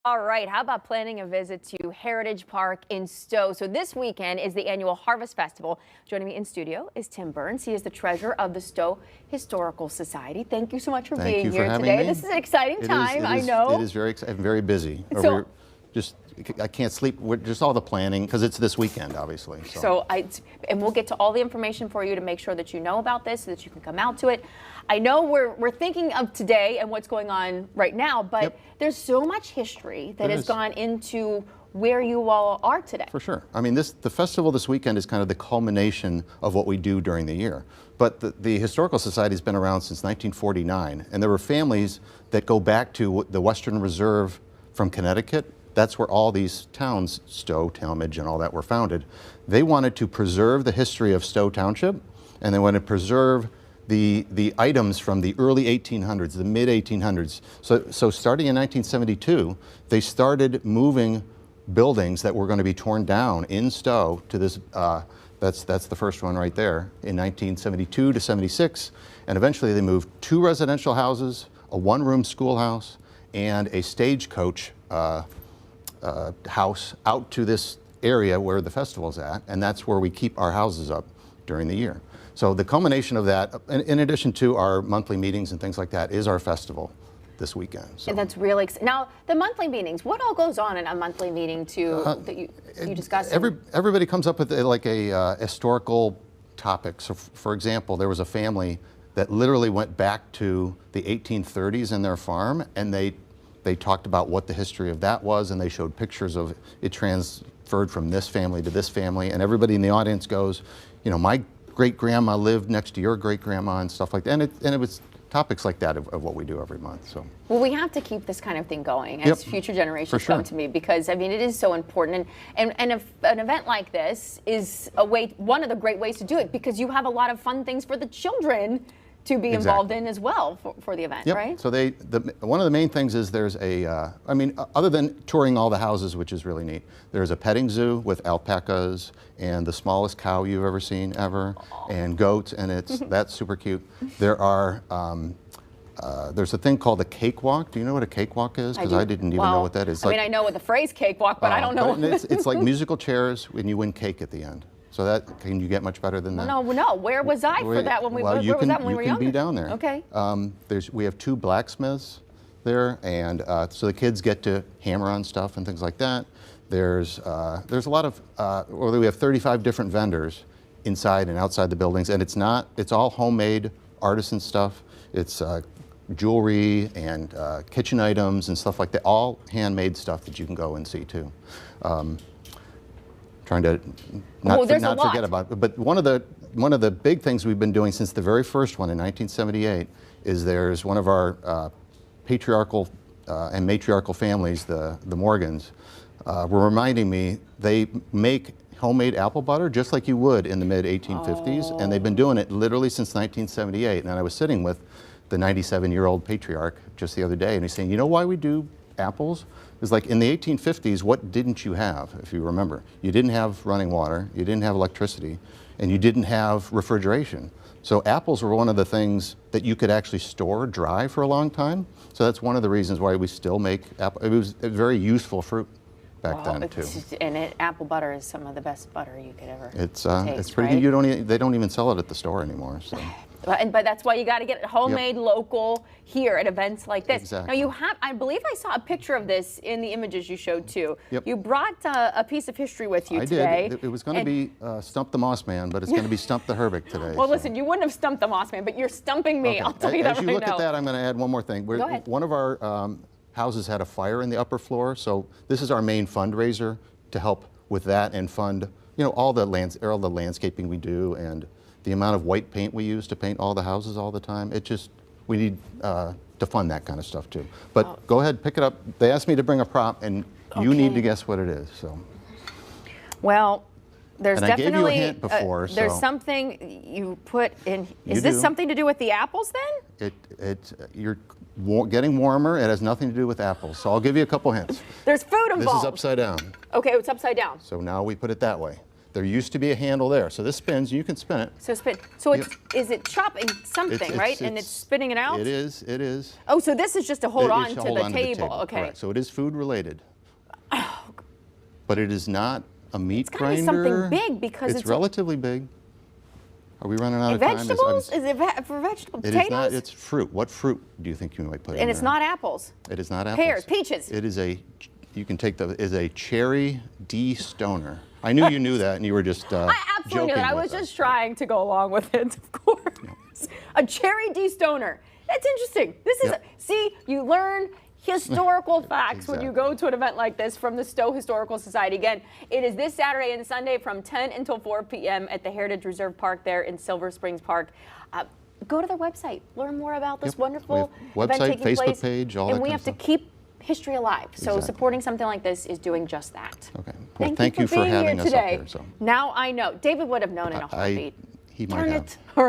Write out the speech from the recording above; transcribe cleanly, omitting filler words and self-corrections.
All right, how about planning a visit to Heritage Park in Stow? So this weekend is the annual Harvest Festival. Joining me in studio is Tim Burns. He is the treasurer of the Stow Historical Society. Thank you so much for being here today. This is an exciting time, I know. It is very busy. So, I can't sleep. We're just all the planning because it's this weekend, obviously. And we'll get to all the information for you to make sure that you know about this so that you can come out to it. I know we're thinking of today and what's going on right now, but there's so much history that has gone into where you all are today. For sure. I mean, the festival this weekend is kind of the culmination of what we do during the year. But the Historical Society has been around since 1949, and there were families that go back to the Western Reserve from Connecticut. That's where all these towns, Stow, Talmadge, and all that were founded. They wanted to preserve the history of Stow Township, and they wanted to preserve the items from the early 1800s, the mid 1800s. So starting in 1972, they started moving buildings that were going to be torn down in Stow to this, that's the first one right there, in 1972 to 76. And eventually they moved 2 residential houses, a 1-room schoolhouse, and a stagecoach house out to this area where the festival's at, and that's where we keep our houses up during the year. So the culmination of that, in addition to our monthly meetings and things like that, is our festival this weekend. So. And that's really exciting. Now, the monthly meetings, what all goes on in a monthly meeting that you discuss? Everybody comes up with a historical topic. So for example, there was a family that literally went back to the 1830s in their farm, and they talked about what the history of that was, and they showed pictures of it transferred from this family to this family, and everybody in the audience goes, you know, my great-grandma lived next to your great-grandma and stuff like that, and it was topics like that of what we do every month. So. Well, we have to keep this kind of thing going as future generations come to me, because I mean it is so important, and if an event like this is one of the great ways to do it, because you have a lot of fun things for the children to be involved in as well for the event, right? So one of the main things is there's I mean, other than touring all the houses, which is really neat, there's a petting zoo with alpacas and the smallest cow you've ever seen and goats, and that's super cute. There are, there's a thing called a cakewalk. Do you know what a cakewalk is? Because I didn't even know what that is. I mean, I know what the phrase cakewalk, but I don't know. It's like musical chairs when you win cake at the end. So can you get much better than that? No. Where was I for that when we were younger? You can be down there. Okay. We have 2 blacksmiths there, and so the kids get to hammer on stuff and things like that. There's a lot of, we have 35 different vendors inside and outside the buildings, and it's all homemade artisan stuff. It's jewelry and kitchen items and stuff like that, all handmade stuff that you can go and see too. Trying to not forget about it. But one of the big things we've been doing since the very first one in 1978 is there's one of our patriarchal and matriarchal families, the Morgans, were reminding me they make homemade apple butter just like you would in the mid 1850s, and they've been doing it literally since 1978. And I was sitting with the 97-year-old patriarch just the other day, and he's saying, you know why we do apples? It's like in the 1850s, what didn't you have, if you remember? You didn't have running water, you didn't have electricity, and you didn't have refrigeration. So apples were one of the things that you could actually store dry for a long time. So that's one of the reasons why we still make apple. It was a very useful fruit back then too. And apple butter is some of the best butter you could ever taste, it's pretty good. They don't even sell it at the store anymore. So. But that's why you got to get it homemade, local, here at events like this. Exactly. Now I believe I saw a picture of this in the images you showed too. Yep. You brought a piece of history with you today. I did. It was going to be Stump the Moss Man, but it's going to be Stump the Herbic today. Well, listen, you wouldn't have stumped the Moss Man, but you're stumping me. Okay. I'll tell you that right now. As you look at that, I'm going to add one more thing. Go ahead. One of our houses had a fire in the upper floor, so this is our main fundraiser to help with that and fund, you know, all the landscaping we do and the amount of white paint we use to paint all the houses all the time. We need to fund that kind of stuff too. But go ahead, pick it up. They asked me to bring a prop, and you need to guess what it is. So. Well, there's definitely. I gave you a hint before. There's something you put in. Is this something to do with the apples then? You're getting warmer. It has nothing to do with apples. So I'll give you a couple hints. There's food involved. This is upside down. Okay, it's upside down. So now we put it that way. There used to be a handle there. So this spins, you can spin it. So spin. So it's, is it chopping something, right? And it's spinning it out? It is. Oh, so this is just to hold on to the table. Okay. Correct. So it is food related. Oh. But it is not a meat grinder. It's gotta be something big because it's relatively big. Are we running out of time? Vegetables? Is it for vegetables? It is not. It's fruit. What fruit do you think you might put in there? And it's not apples. It is not apples. Pears, peaches. It is a, you can take is a cherry de-stoner. I knew you knew that, and you were just I absolutely knew that. I was just trying to go along with it, of course. Yeah. A cherry de-stoner. That's interesting. This is, see, you learn historical facts when you go to an event like this from the Stow Historical Society. Again, it is this Saturday and Sunday from 10 until 4 p.m. at the Heritage Reserve Park there in Silver Springs Park. Go to their website. Learn more about this wonderful event taking Facebook place. page, all that and we have to keep history alive. So supporting something like this is doing just that. Okay. Well, thank you for having us up here. So. Now I know. David would have known in a heartbeat. He might have. All right.